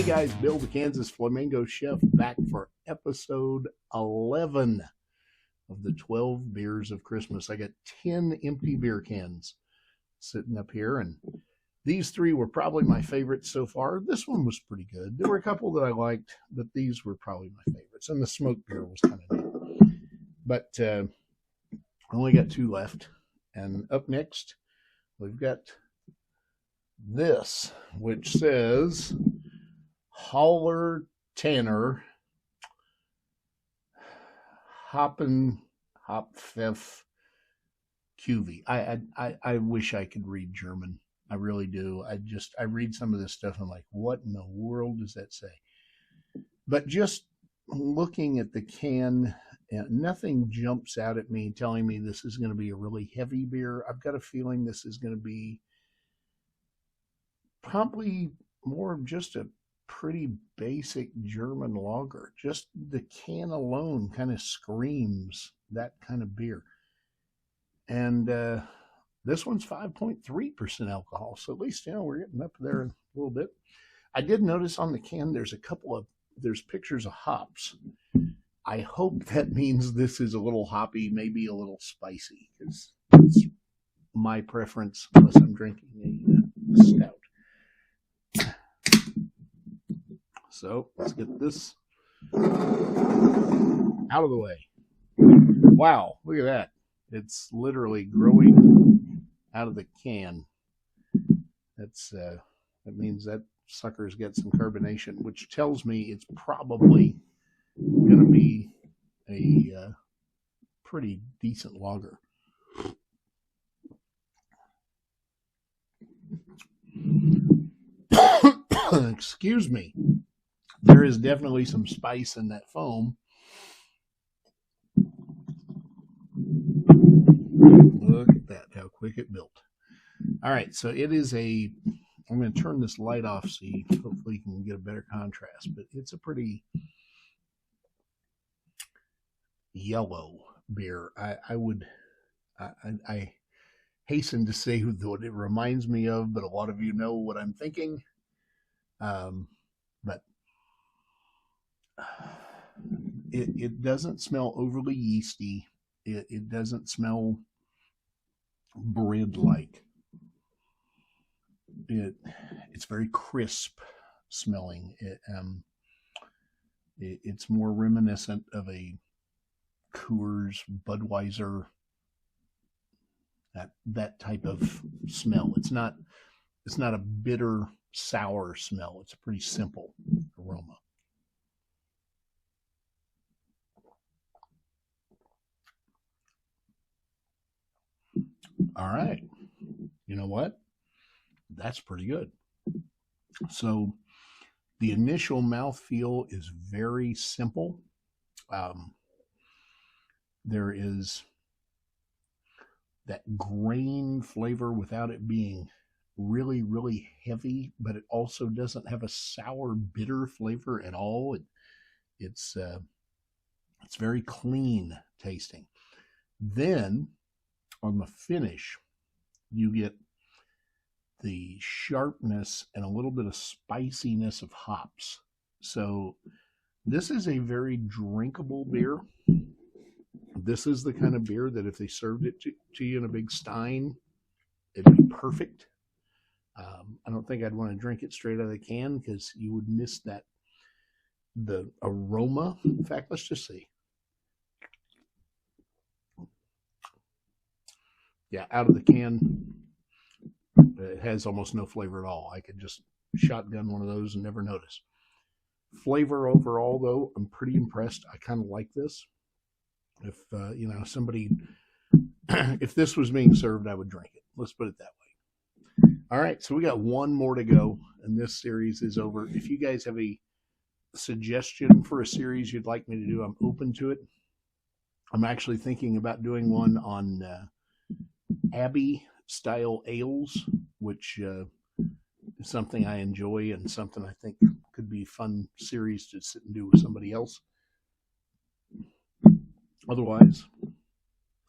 guys, Bill the Kansas Flamingo Chef back for episode 11 of the 12 beers of Christmas. I got 10 empty beer cans sitting up here, and these three were probably my favorites so far. This one was pretty good. There were a couple that I liked, but these were probably my favorites. And the smoked beer was kind of neat. But I only got two left. And up next, we've got this, which says Hallertauer Hopfen Cuvee. I wish I could read German. I really do. I read some of this stuff and I'm like, what in the world does that say? But just looking at the can, nothing jumps out at me telling me this is going to be a really heavy beer. I've got a feeling this is going to be probably more of just a pretty basic German lager. Just the can alone kind of screams that kind of beer. And this one's 5.3% alcohol. So at least, we're getting up there a little bit. I did notice on the can there's pictures of hops. I hope that means this is a little hoppy, maybe a little spicy, because that's my preference unless I'm drinking a stout. So let's get this out of the way. Wow, look at that. It's literally growing out of the can. That means that sucker's got some carbonation, which tells me it's probably going to be a pretty decent lager. Excuse me. There is definitely some spice in that foam. Look at that, how quick it built. All right, so it is I'm going to turn this light off so hopefully you can get a better contrast, but it's a pretty yellow beer. I hasten to say what it reminds me of, but a lot of you know what I'm thinking. But it doesn't smell overly yeasty. It doesn't smell bread-like. It's very crisp smelling. It's more reminiscent of a Coors, Budweiser, that type of smell. It's not a bitter, sour smell. It's a pretty simple aroma. All right. You know what? That's pretty good. So the initial mouthfeel is very simple. There is that grain flavor without it being really, really heavy, but it also doesn't have a sour, bitter flavor at all. It's very clean tasting. Then on the finish, you get the sharpness and a little bit of spiciness of hops. So this is a very drinkable beer. This is the kind of beer that if they served it to you in a big stein, it'd be perfect. I don't think I'd want to drink it straight out of the can because you would miss the aroma. In fact, let's just see. Yeah, out of the can, it has almost no flavor at all. I could just shotgun one of those and never notice. Flavor overall, though, I'm pretty impressed. I kind of like this. If, somebody, if this was being served, I would drink it. Let's put it that way. All right, so we got one more to go, and this series is over. If you guys have a suggestion for a series you'd like me to do, I'm open to it. I'm actually thinking about doing one on Abbey-style ales, which is something I enjoy and something I think could be a fun series to sit and do with somebody else. Otherwise,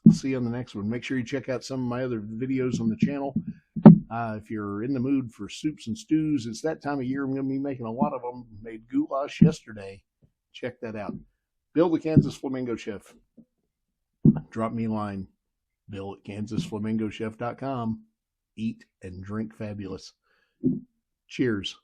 I'll see you on the next one. Make sure you check out some of my other videos on the channel. If you're in the mood for soups and stews, it's that time of year. I'm going to be making a lot of them. Made goulash yesterday. Check that out. Bill the Kansas Flamingo Chef. Drop me a line. Bill at kansasflamingochef.com. Eat and drink fabulous. Cheers.